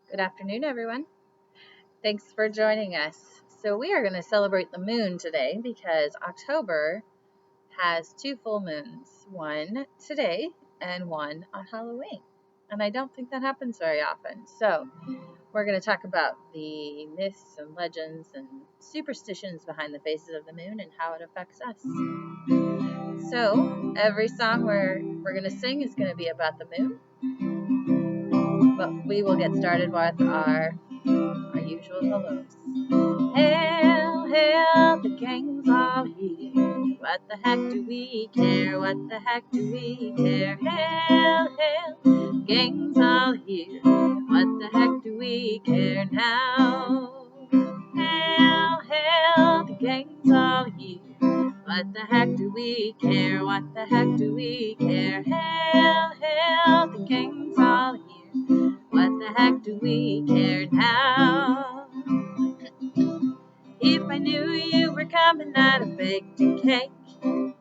Good afternoon, everyone. Thanks for joining us. So, we are going to celebrate the moon today because October has two full moons, one today and one on Halloween. And I don't think that happens very often. So, we're going to talk about the myths and legends and superstitions behind the phases of the moon and how it affects us. So, every song we're going to sing is going to be about the moon. But we will get started with our usual hellos. Hail, hail, the gang's all here. What the heck do we care? What the heck do we care? Hail, hail, the gang's all here. What the heck do we care now? Hail, hail, the gang's all here. What the heck do we care? What the heck do we care? Hail, hail, the gang's all here. What the heck do we care now? If I knew you were coming, I'd have baked a cake,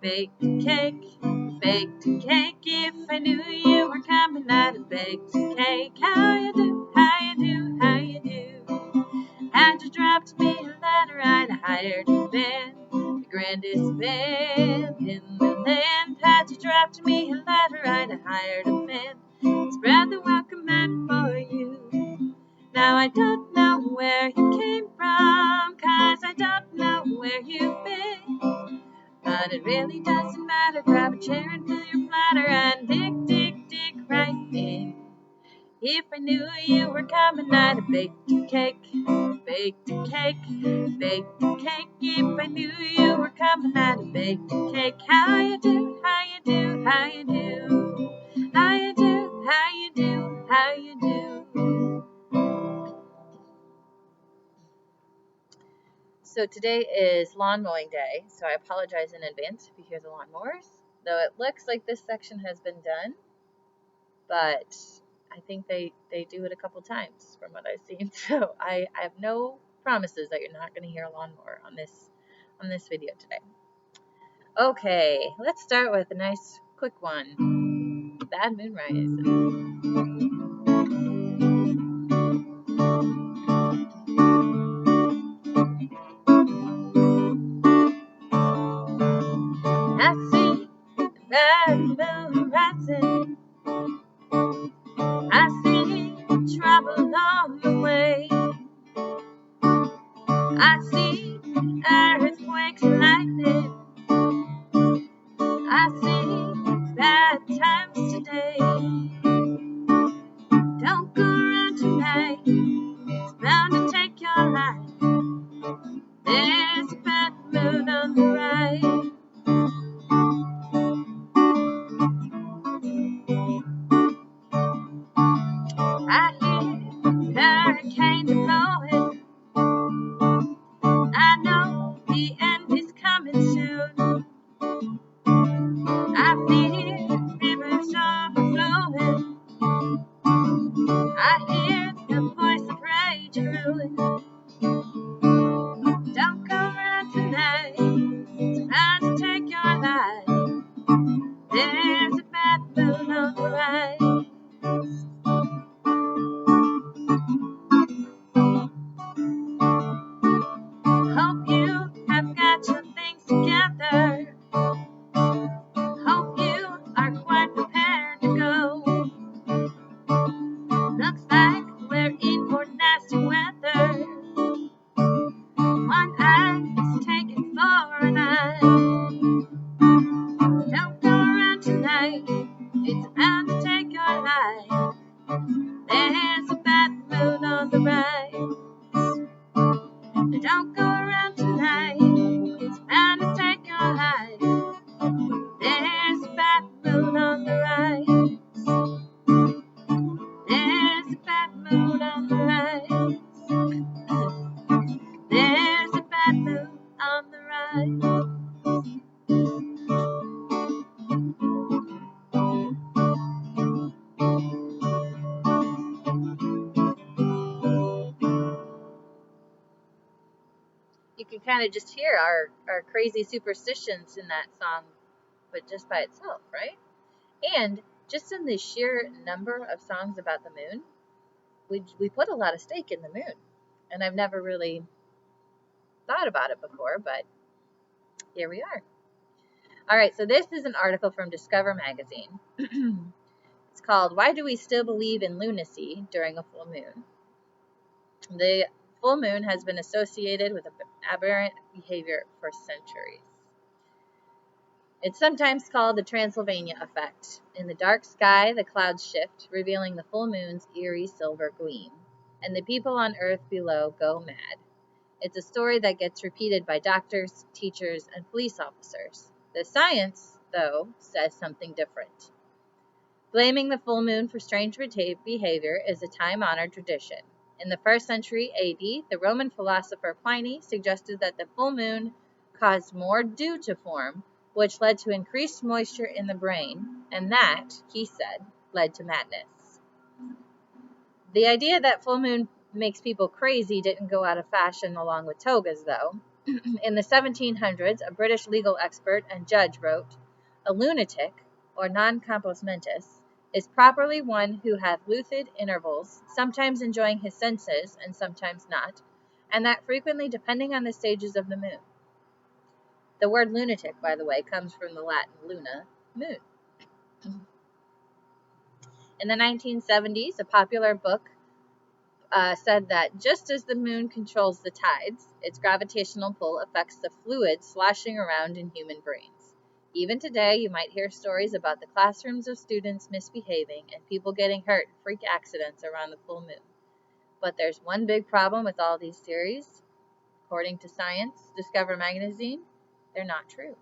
baked a cake, baked a cake. If I knew you were coming, I'd have baked a cake. How you do, how you do, how you do? Had you dropped me a letter, I'd have hired a band, the grandest band in the land. Had you dropped me a letter, I'd have hired a band, spread the welcome mat for you. Now I don't know where you came from, 'cause I don't know where you've been. But it really doesn't matter, grab a chair and fill your platter and dig, dig, dig right in. If I knew you were coming, I'd have baked a cake, baked a cake, baked a cake. If I knew you were coming, I'd have baked a cake. How you do, how you do, how you do? How you do, how you do, how you do? So today is lawn mowing day, so I apologize in advance if you hear the lawnmowers. Though it looks like this section has been done, but I think they do it a couple times from what I've seen. So I have no promises that you're not going to hear a lawnmower on this video today. Okay, let's start with a nice quick one. Bad moonrise. I see the bad moon rising. I see trouble on the way. I see earthquakes and lightning. I see bad times today. Don't go around tonight. It's bound to take your life. There's a bad moon on the rise. I hear hurricanes blowing. I know the end is coming soon. I feel rivers overflowing. I hear the voice of rage and ruin. Don't go around tonight. It's bound to take your life. There's a bad moon on the rise. Hope you have got your things together. Hope you are quite prepared to go. Looks like we're in for nasty weather. One eye is taken for an eye. Don't go around tonight. It's bound to take your life. There's a bad moon on the rise. Don't go around tonight. It's bound to take your life. There's a bad moon on the rise. There's a bad moon on the rise. There's a bad moon on the rise. You can kind of just hear our crazy superstitions in that song, but just by itself, right? And just in the sheer number of songs about the moon, we put a lot of stake in the moon, and I've never really thought about it before, but here we are. All right, so this is an article from Discover magazine. It's called "Why Do We Still Believe in Lunacy During a Full Moon?" The full moon has been associated with aberrant behavior for centuries. It's sometimes called the Transylvania effect. In the dark sky, the clouds shift, revealing the full moon's eerie silver gleam, and the people on Earth below go mad. It's a story that gets repeated by doctors, teachers, and police officers. The science, though, says something different. Blaming the full moon for strange behavior is a time-honored tradition. In the 1st century AD, the Roman philosopher Pliny suggested that the full moon caused more dew to form, which led to increased moisture in the brain, and that, he said, led to madness. The idea that full moon makes people crazy didn't go out of fashion along with togas, though. In the 1700s, a British legal expert and judge wrote, "A lunatic, or non compos mentis, is properly one who hath lucid intervals, sometimes enjoying his senses and sometimes not, and that frequently depending on the stages of the moon." The word lunatic, by the way, comes from the Latin luna, moon. In the 1970s, a popular book said that just as the moon controls the tides, its gravitational pull affects the fluids sloshing around in human brains. Even today, you might hear stories about the classrooms of students misbehaving and people getting hurt in freak accidents around the full moon. But there's one big problem with all these theories. According to Science, Discover magazine, they're not true.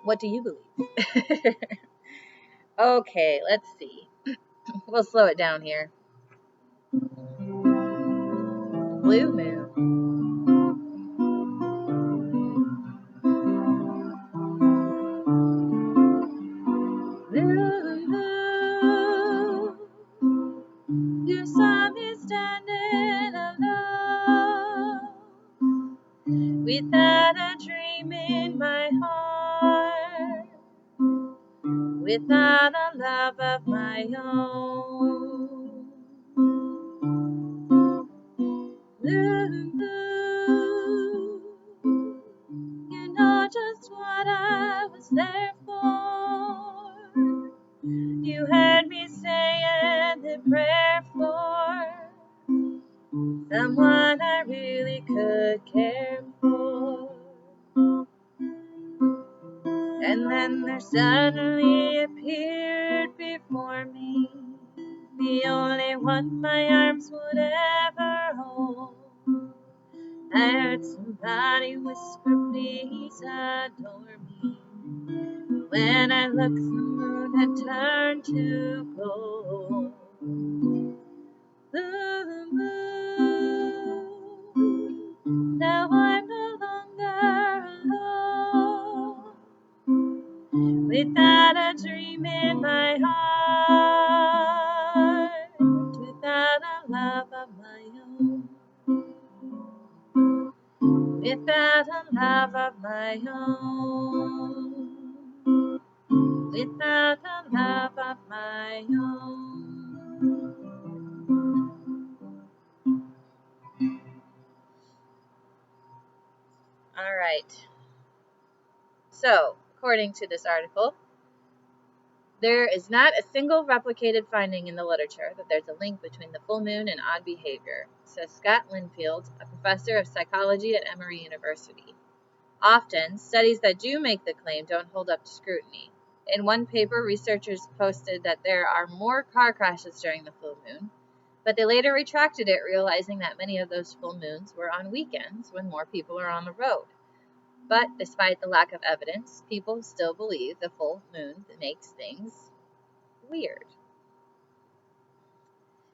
What do you believe? Okay, let's see. We'll slow it down here. Blue moon. Blue moon. You saw me standing alone, without a dream in my heart, without a love of my own. Blue moon, you know just what I was there for. You heard me saying the prayer for someone I really could care for. And then there suddenly appeared before me the only one my arms would ever hold. I heard somebody whisper, "Please adore me." When I looked, the moon had turned to gold. The moon, now I'm no longer alone, without a dream in my heart, without a love of my own, without a love of my own, without a love of my own. All right. So, according to this article, there is not a single replicated finding in the literature that there's a link between the full moon and odd behavior, says Scott Linfield, a professor of psychology at Emory University. Often, studies that do make the claim don't hold up to scrutiny. In one paper, researchers posted that there are more car crashes during the full moon, but they later retracted it, realizing that many of those full moons were on weekends when more people are on the road. But despite the lack of evidence, people still believe the full moon makes things weird.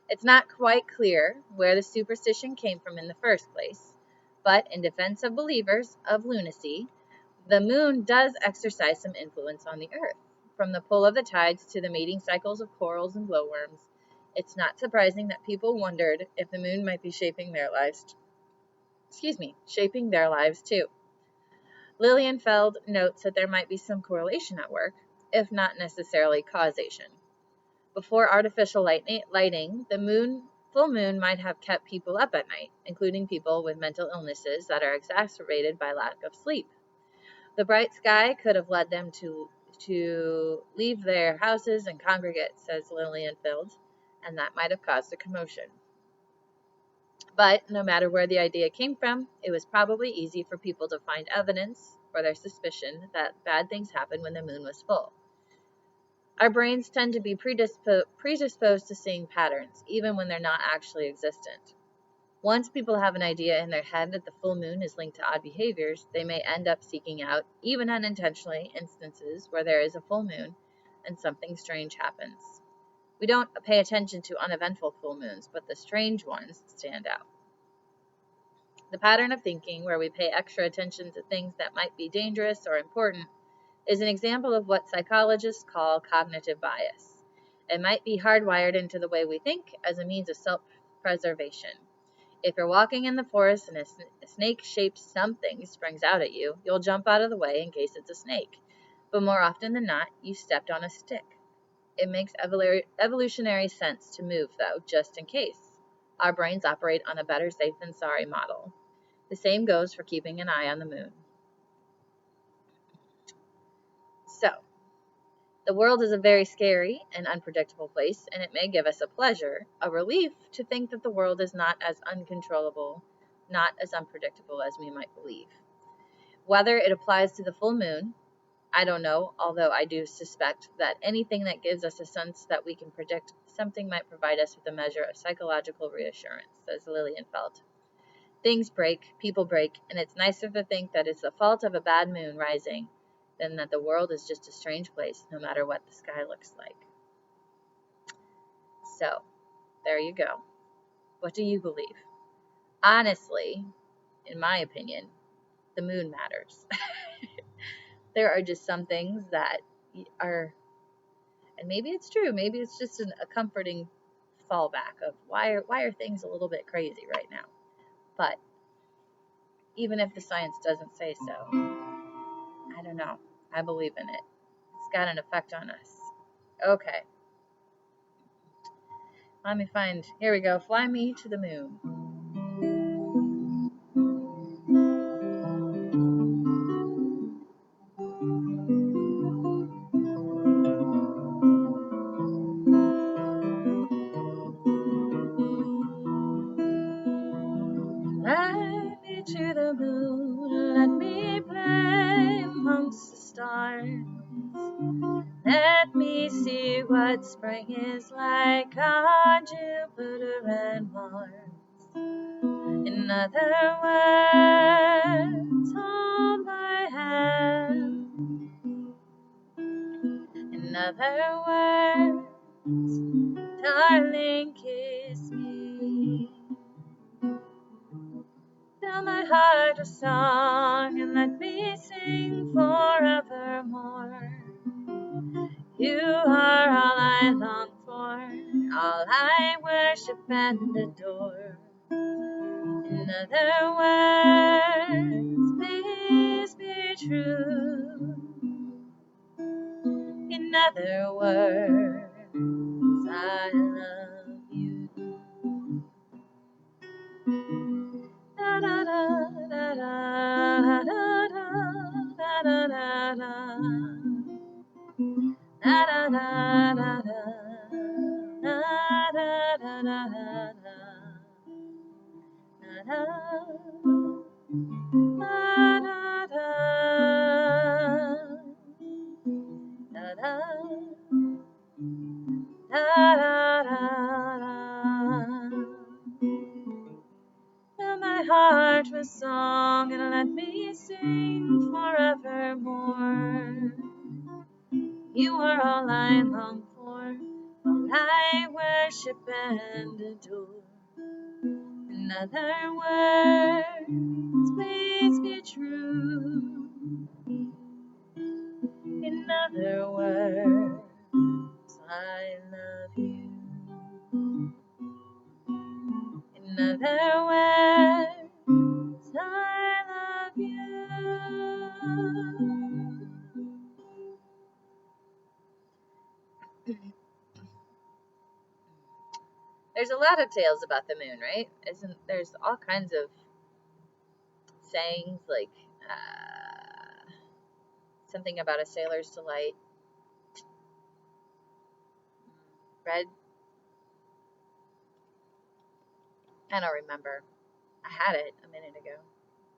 It's not quite clear where the superstition came from in the first place, but in defense of believers of lunacy, the moon does exercise some influence on the Earth. From the pull of the tides to the mating cycles of corals and glowworms, it's not surprising that people wondered if the moon might be shaping their lives too. Lilienfeld notes that there might be some correlation at work, if not necessarily causation. Before artificial lighting, the full moon might have kept people up at night, including people with mental illnesses that are exacerbated by lack of sleep. The bright sky could have led them to leave their houses and congregate, says Lilienfeld, and that might have caused a commotion. But no matter where the idea came from, it was probably easy for people to find evidence for their suspicion that bad things happened when the moon was full. Our brains tend to be predisposed to seeing patterns, even when they're not actually existent. Once people have an idea in their head that the full moon is linked to odd behaviors, they may end up seeking out, even unintentionally, instances where there is a full moon and something strange happens. We don't pay attention to uneventful full moons, but the strange ones stand out. The pattern of thinking, where we pay extra attention to things that might be dangerous or important, is an example of what psychologists call cognitive bias. It might be hardwired into the way we think as a means of self-preservation. If you're walking in the forest and a snake-shaped something springs out at you, you'll jump out of the way in case it's a snake. But more often than not, you stepped on a stick. It makes evolutionary sense to move, though, just in case. Our brains operate on a better safe than sorry model. The same goes for keeping an eye on the moon. So, the world is a very scary and unpredictable place, and it may give us a relief, to think that the world is not as uncontrollable, not as unpredictable as we might believe. Whether it applies to the full moon, I don't know, although I do suspect that anything that gives us a sense that we can predict something might provide us with a measure of psychological reassurance, says Lilienfeld. Things break, people break, and it's nicer to think that it's the fault of a bad moon rising than that the world is just a strange place, no matter what the sky looks like. So, there you go. What do you believe? Honestly, in my opinion, the moon matters. There are just some things that are, and maybe it's true, maybe it's just a comforting fallback of why are things a little bit crazy right now. But even if the science doesn't say so, I don't know. I believe in it. It's got an effect on us. Okay. Let me find. Here we go. Fly me to the moon. Fly me to the moon. Let me play amongst the stars. Let me see what spring is like on Jupiter and Mars. In other words, hold my hand. In other words, darling, kiss me. Fill my heart with song and let me sing forevermore. You are all I long for, all I worship and adore. In other words, please be true. In other words, I love you. Da da da da da da da da da da. Da da da da da. Da da da da da. Da da. Da da da. Da da. Da da da. Fill my heart with song and let me sing forevermore. You are all I long for, all I worship and adore. In other words, please be true. In other words, I love you. In other words, I love you. There's a lot of tales about the moon, right? There's all kinds of sayings like something about a sailor's delight. Red. I don't remember. I had it a minute ago.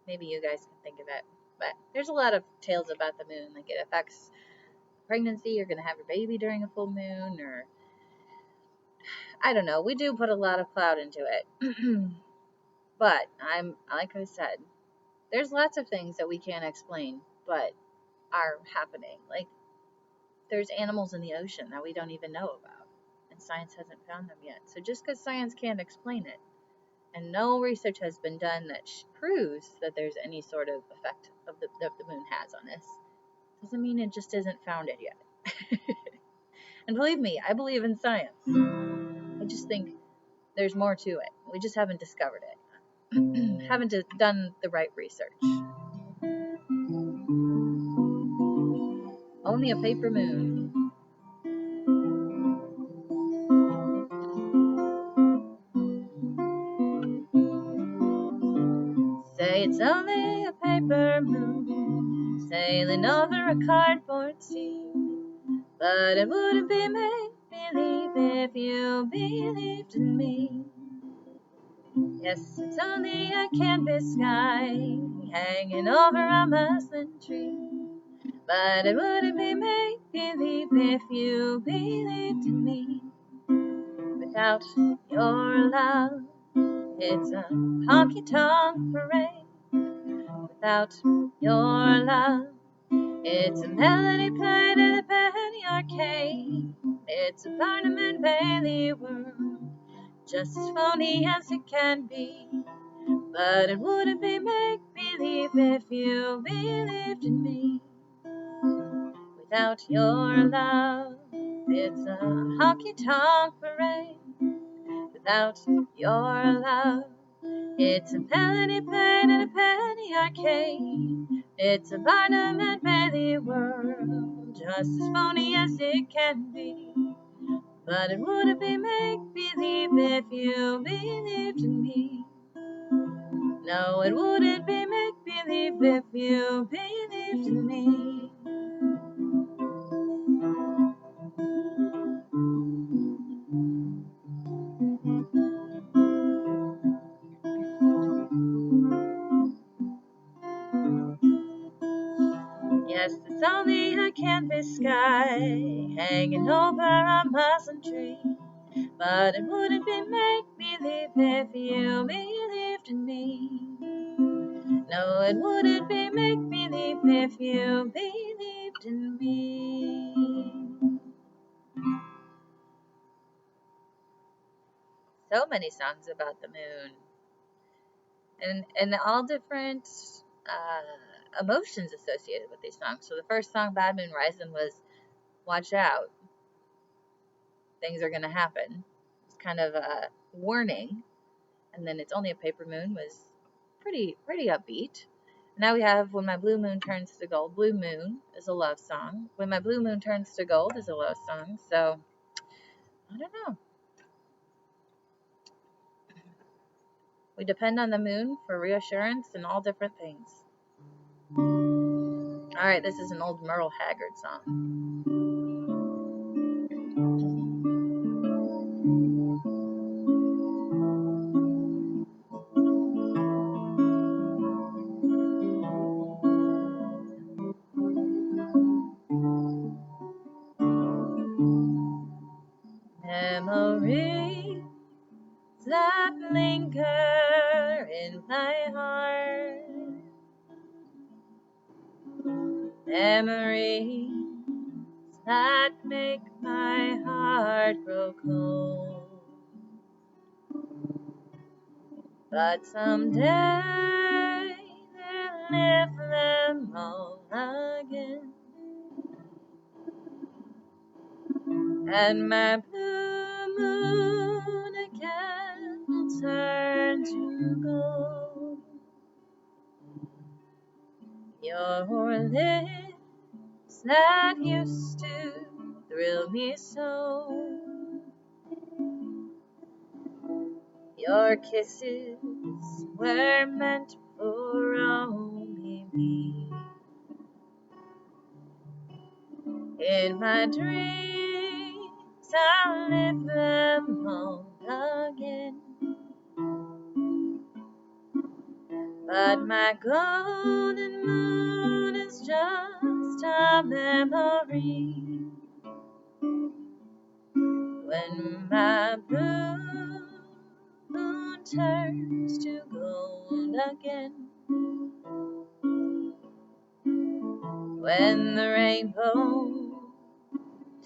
Maybe you guys can think of it. But there's a lot of tales about the moon. Like it affects pregnancy. You're going to have your baby during a full moon. Or I don't know. We do put a lot of cloud into it. But like I said, there's lots of things that we can't explain, but are happening. Like there's animals in the ocean that we don't even know about, and science hasn't found them yet. So just because science can't explain it, and no research has been done that proves that there's any sort of effect of that the moon has on us, doesn't mean it just isn't founded yet. And believe me, I believe in science. I just think there's more to it. We just haven't discovered it. Haven't done the right research. Only a paper moon. Say it's only a paper moon sailing over a cardboard sea, but it wouldn't be make-believe if you believed in me. Yes, it's only a canvas sky hanging over a muslin tree, but it wouldn't be make-believe if you believed in me. Without your love, it's a honky-tonk parade. Without your love, it's a melody played at a penny arcade. It's a Barnum and Bailey world, just as phony as it can be. But it wouldn't be make-believe if you believed in me. Without your love, it's a honky-tonk parade. Without your love, it's a melody played in a penny arcade. It's a Barnum and Bailey world, just as phony as it can be. But it wouldn't be make-believe if you believed in me. No, it wouldn't be make-believe if you believed in me. Yes, it's only a canvas sky hanging over a muslin tree, but it wouldn't be make-believe if you believed in me. No, it wouldn't be make-believe if you believed in me. So many songs about the moon, and all different emotions associated with these songs. So the first song, Bad Moon Rising, was watch out, things are going to happen. It's kind of a warning. And then It's Only a Paper Moon was pretty upbeat. Now we have When My Blue Moon Turns to Gold. Blue Moon is a love song. When My Blue Moon Turns to Gold is a love song. So, I don't know. We depend on the moon for reassurance and all different things. Alright, this is an old Merle Haggard song. Memories that linger in my heart. Memories that make my heart grow cold. But someday they'll live them all again, and my blue moon again will turn to gold. Your lips that used to thrill me so Your kisses were meant for only me. In my dreams, I'll live them all again. But my golden moon is just a memory. When my blue moon turns to gold again. When the rainbow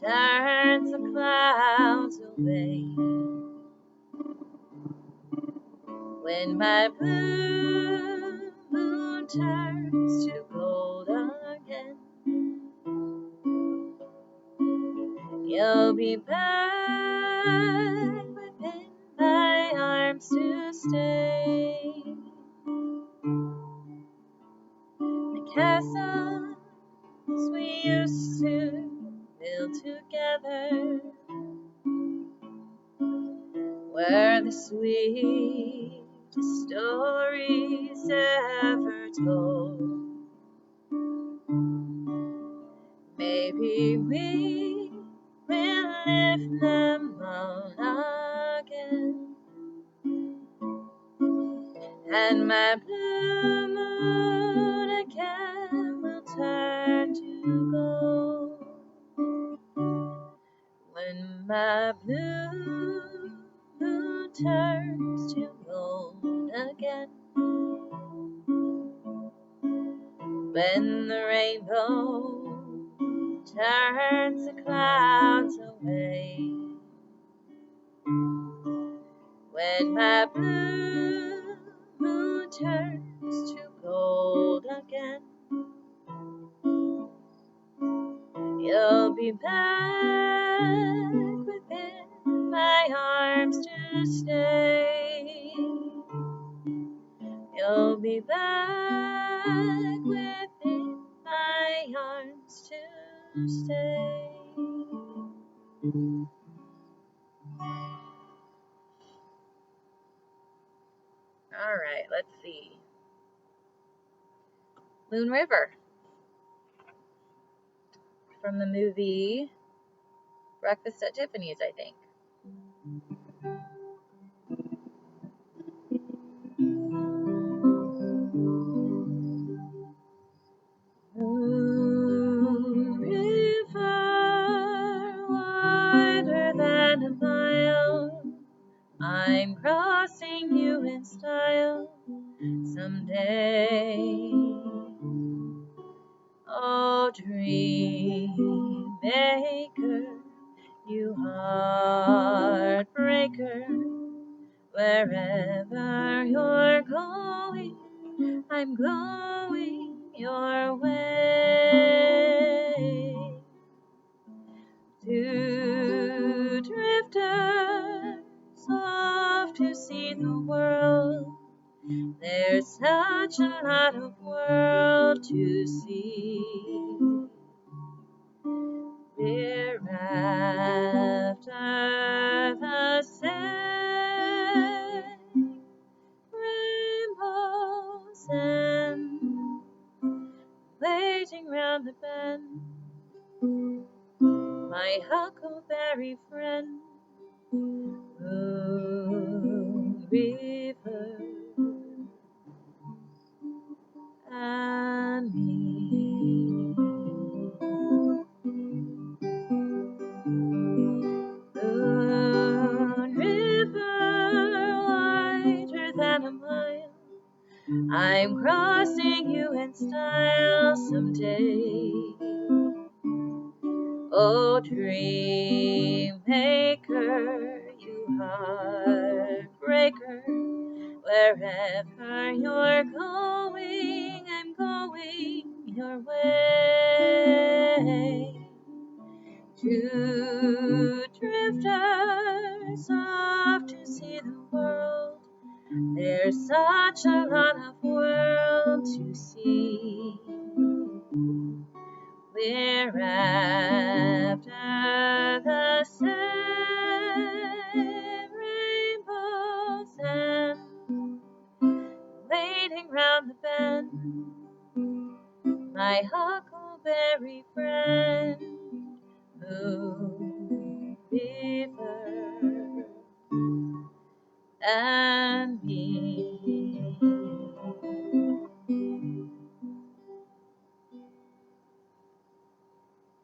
turns the clouds away. When my blue moon turns to gold again. You'll be back within my arms to stay. The castles we used to build together were the sweetest stories ever told. Maybe we will live them all again. And my blue moon again will turn to gold. When my blue moon turns to gold again. When the rainbow turns the clouds away. When my blue moon turns to gold again. You'll be back within my arms to stay. You'll be back within my arms to stay. All right, let's see. Moon River from the movie Breakfast at Tiffany's, I think. Moon River, wider than a mile, I'm crossing you in style someday. Oh, dream maker, you heartbreaker, wherever you're going, I'm going your way. Two drifters off to see the world. There's such a lot of world to see. We're after the same rainbow's end, waiting round the bend. My huckleberry friend, Moon River, and me. Moon River, wider than a mile, I'm crossing you in style someday. Oh, dream maker, you heartbreaker, wherever you're going, I'm going your way. Two drifters off to see the world. There's such a lot of world to see. We're after the same rainbow's my huckleberry friend, Moon River, and me.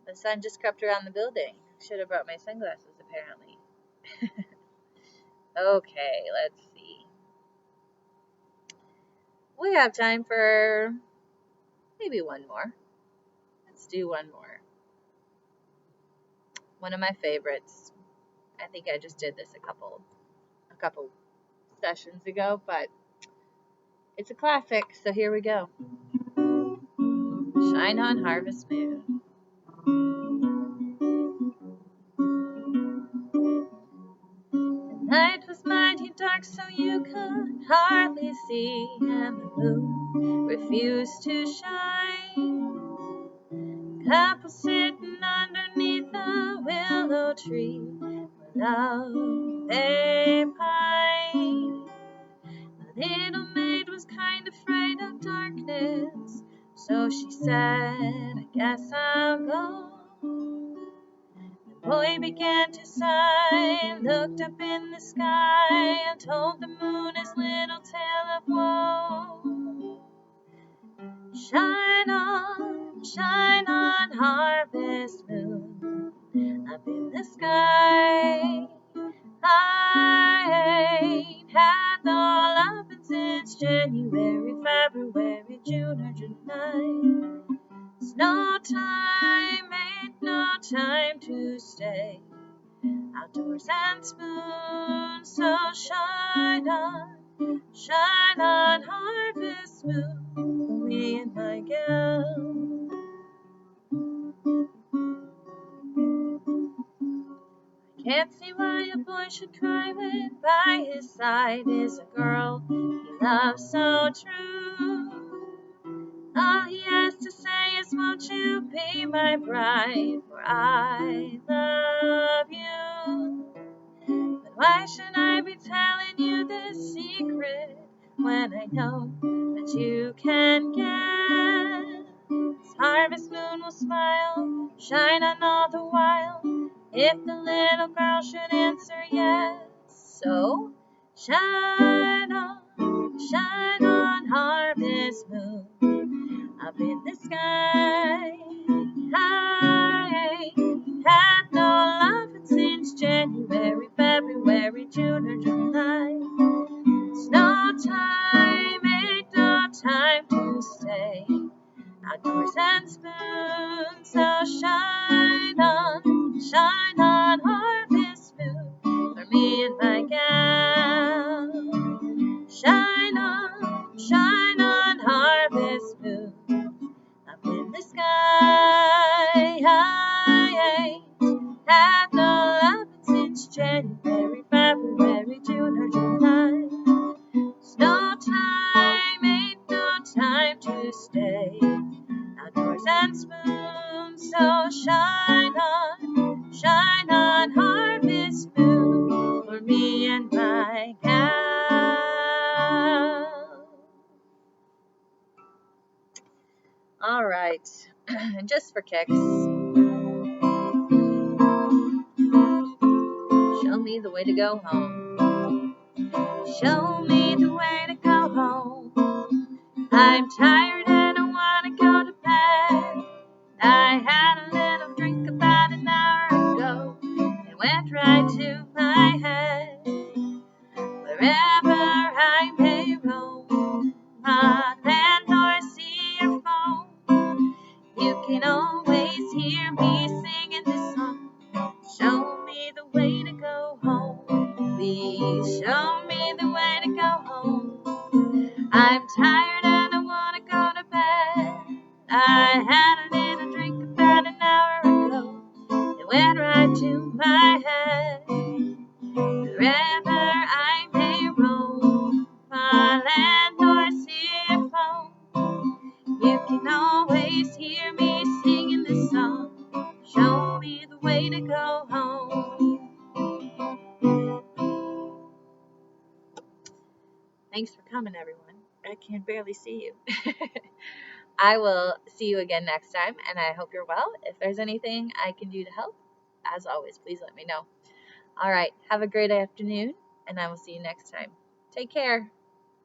The sun just crept around the building. Should have brought my sunglasses, apparently. Okay, let's see. We have time for maybe one more. Let's do one more. One of my favorites. I think I just did this a couple sessions ago, but it's a classic, so here we go. Shine on Harvest Moon. The night was mighty dark, so you could hardly see, and the moon refused to shine. Couple sitting underneath a willow tree, love they pine. The little maid was kind of afraid of darkness, so she said, I guess I'll go. The boy began to sigh, looked up in the sky, and told the moon his little tale of woe. Shine on, harvest moon, up in the sky. I ain't had no lovin' since January, February, June, or July. It's no time, ain't no time to stay outdoors and spoon. So shine on, harvest moon, me and my gal. Can't see why a boy should cry when by his side is a girl he loves so true. All he has to say is, won't you be my bride, for I love you. But why should I be telling you this secret when I know that you can guess? Harvest moon will smile, shine on all the while, if the little girl should answer yes. So shine on, harvest moon, up in the sky. I ain't had no lovin' since January, February, June, or July. It's no time, ain't no time to stay outdoors and spoon. So shine on, harvest moon, for me and my gal. Shine on, harvest moon, up in the sky. I ain't had no lovin' since January, February, June, or July. It's no time, ain't no time to stay outdoors and spoon. So shine on, harvest moon, for me and my gal. All right, just for kicks, show me the way to go home. Show me the way to go home. I'm tired and I want to go to bed. I had a little drink about an hour ago. It went right to my head. Wherever I may roam, on land or sea or foam, you can always hear me singing this song. Show me the way to go home. Please show me the way to go home. I'm tired and I want to go to bed. I had a little drink about an hour ago. It went right to my head. Wherever I may roam, on land or sea or foam, you can always hear me singing this song. Show me the way to go home. Thanks for coming, everyone. I can barely see you. I will see you again next time, and I hope you're well. If there's anything I can do to help, as always, please let me know. All right, have a great afternoon, and I will see you next time. Take care.